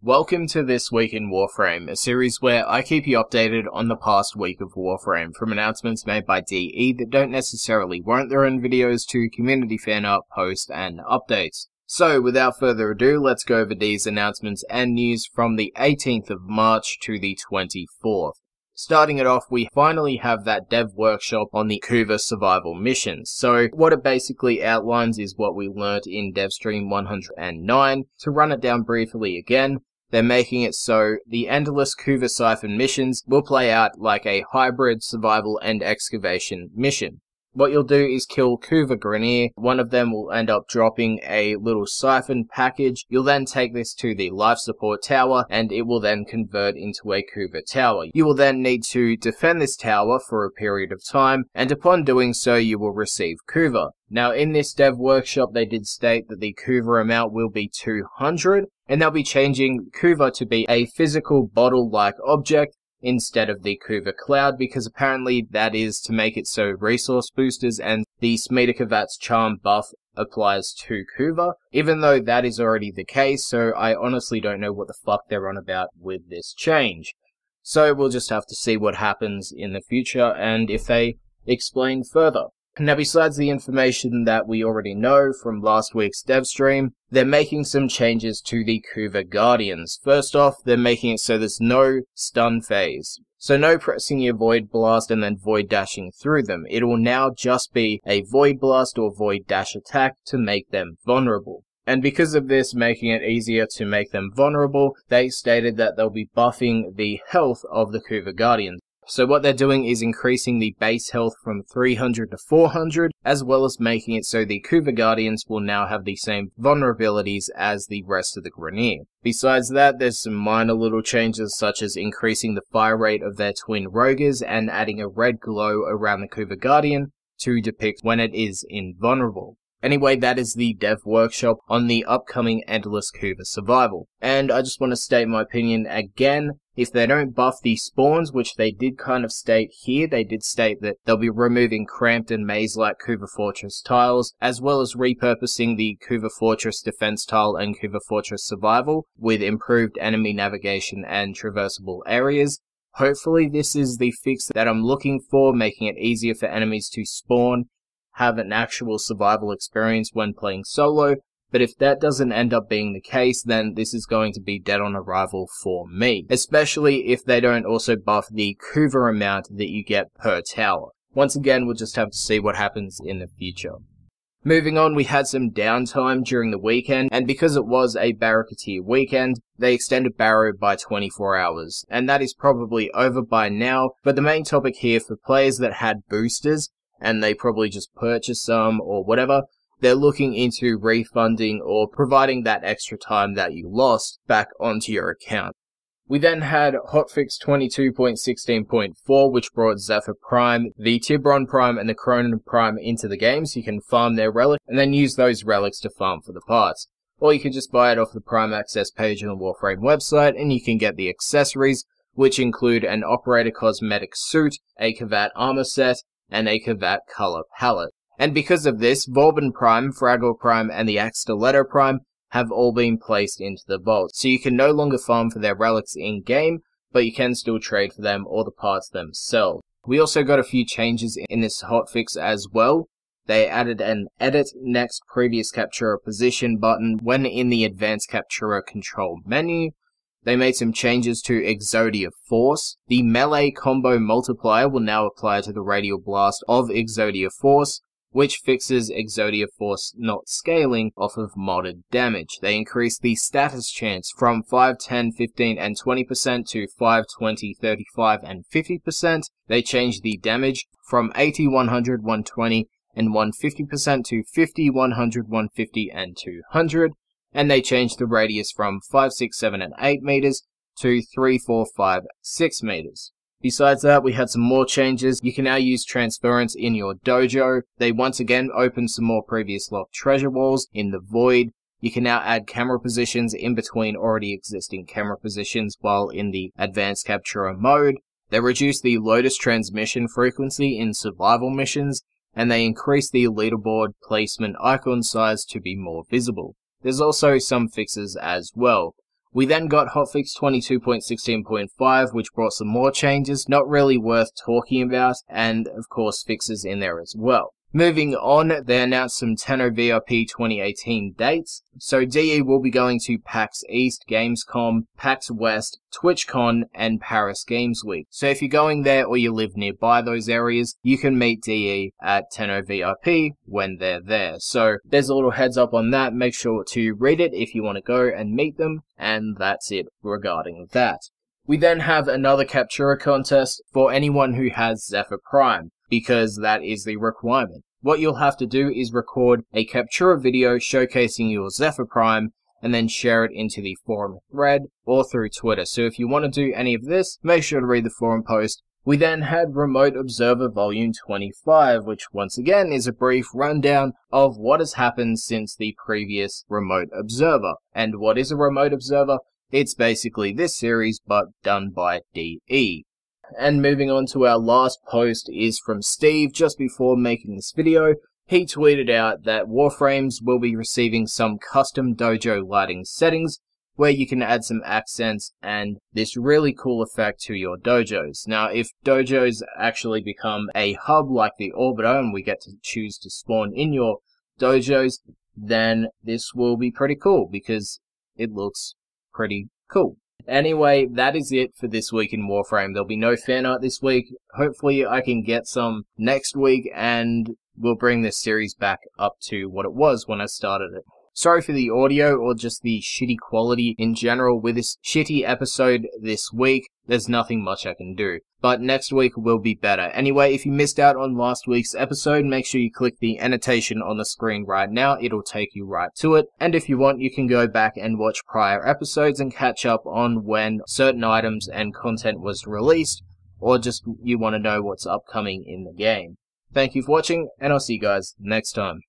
Welcome to This Week in Warframe, a series where I keep you updated on the past week of Warframe, from announcements made by DE that don't necessarily warrant their own videos to community fan art, posts, and updates. So, without further ado, let's go over these announcements and news from the 18th of March to the 24th. Starting it off, we finally have that dev workshop on the Kuva survival missions. So what it basically outlines is what we learnt in devstream 109. To run it down briefly again, they're making it so the endless Kuva siphon missions will play out like a hybrid survival and excavation mission. What you'll do is kill Kuva Grenier. One of them will end up dropping a little siphon package. You'll then take this to the life support tower and it will then convert into a Kuva tower. You will then need to defend this tower for a period of time, and upon doing so you will receive Kuva. Now in this dev workshop they did state that the Kuva amount will be 200, and they'll be changing Kuva to be a physical bottle-like object instead of the Kuva cloud, because apparently that is to make it so resource boosters and the Smedekavat's charm buff applies to Kuva, even though that is already the case, so I honestly don't know what the fuck they're on about with this change. So we'll just have to see what happens in the future and if they explain further. Now, besides the information that we already know from last week's dev stream, they're making some changes to the Kuva Guardians. First off, they're making it so there's no stun phase. So no pressing your Void Blast and then Void Dashing through them. It will now just be a Void Blast or Void Dash attack to make them vulnerable. And because of this making it easier to make them vulnerable, they stated that they'll be buffing the health of the Kuva Guardians. So what they're doing is increasing the base health from 300 to 400, as well as making it so the Kuva Guardians will now have the same vulnerabilities as the rest of the Grenier. Besides that, there's some minor little changes such as increasing the fire rate of their twin Rogers and adding a red glow around the Kuva Guardian to depict when it is invulnerable. Anyway, that is the dev workshop on the upcoming Endless Kuva Survival. And I just want to state my opinion again. If they don't buff the spawns, which they did kind of state here, they did state that they'll be removing cramped and maze-like Kuva Fortress tiles, as well as repurposing the Kuva Fortress Defense tile and Kuva Fortress Survival with improved enemy navigation and traversable areas. Hopefully this is the fix that I'm looking for, making it easier for enemies to spawn, have an actual survival experience when playing solo. But if that doesn't end up being the case, then this is going to be dead on arrival for me. Especially if they don't also buff the Kuva amount that you get per tower. Once again, we'll just have to see what happens in the future. Moving on, we had some downtime during the weekend, and because it was a Barricatier weekend, they extended Barrow by 24 hours. And that is probably over by now, but the main topic here for players that had boosters, and they probably just purchased some or whatever, they're looking into refunding or providing that extra time that you lost back onto your account. We then had Hotfix 22.16.4, which brought Zephyr Prime, the Tiburon Prime, and the Cronin Prime into the game, so you can farm their relics, and then use those relics to farm for the parts. Or you can just buy it off the Prime Access page on the Warframe website, and you can get the accessories, which include an Operator Cosmetic Suit, a Kavat Armor Set, and a Kavat Color Palette. And because of this, Vauban Prime, Fraggle Prime, and the Stiletto Prime have all been placed into the vault. So you can no longer farm for their relics in-game, but you can still trade for them or the parts themselves. We also got a few changes in this hotfix as well. They added an Edit Next Previous Capturer Position button when in the Advanced Capturer Control menu. They made some changes to Exodia Force. The melee combo multiplier will now apply to the Radial Blast of Exodia Force, which fixes Exodia Force not scaling off of modded damage. They increased the status chance from 5, 10, 15, and 20% to 5, 20, 35, and 50%. They changed the damage from 80, 100, 120, and 150% to 50, 100, 150, and 200. And they changed the radius from 5, 6, 7, and 8 meters to 3, 4, 5, 6 meters. Besides that, we had some more changes. You can now use transference in your dojo. They once again opened some more previous locked treasure walls in the void. You can now add camera positions in between already existing camera positions while in the advanced capturer mode. They reduced the Lotus transmission frequency in survival missions, and they increased the leaderboard placement icon size to be more visible. There's also some fixes as well. We then got hotfix 22.16.5, which brought some more changes, not really worth talking about, and of course fixes in there as well. Moving on, they announced some Tenno VRP 2018 dates. So DE will be going to PAX East, Gamescom, PAX West, TwitchCon, and Paris Games Week. So if you're going there or you live nearby those areas, you can meet DE at Tenno VRP when they're there. So there's a little heads up on that. Make sure to read it if you want to go and meet them. And that's it regarding that. We then have another Captura contest for anyone who has Zephyr Prime, because that is the requirement. What you'll have to do is record a Captura video showcasing your Zephyr Prime and then share it into the forum thread or through Twitter. So if you want to do any of this, make sure to read the forum post. We then had Remote Observer Volume 25, which once again is a brief rundown of what has happened since the previous Remote Observer. And what is a Remote Observer? It's basically this series, but done by DE. And moving on to our last post is from Steve just before making this video. He tweeted out that Warframes will be receiving some custom dojo lighting settings where you can add some accents and this really cool effect to your dojos. Now, if dojos actually become a hub like the Orbiter and we get to choose to spawn in your dojos, then this will be pretty cool because it looks pretty cool. Anyway, that is it for this week in Warframe. There'll be no fan art this week. Hopefully I can get some next week and we'll bring this series back up to what it was when I started it. Sorry for the audio or just the shitty quality in general with this shitty episode this week. There's nothing much I can do. But next week will be better. Anyway, if you missed out on last week's episode, make sure you click the annotation on the screen right now. It'll take you right to it. And if you want, you can go back and watch prior episodes and catch up on when certain items and content was released, or just you want to know what's upcoming in the game. Thank you for watching, and I'll see you guys next time.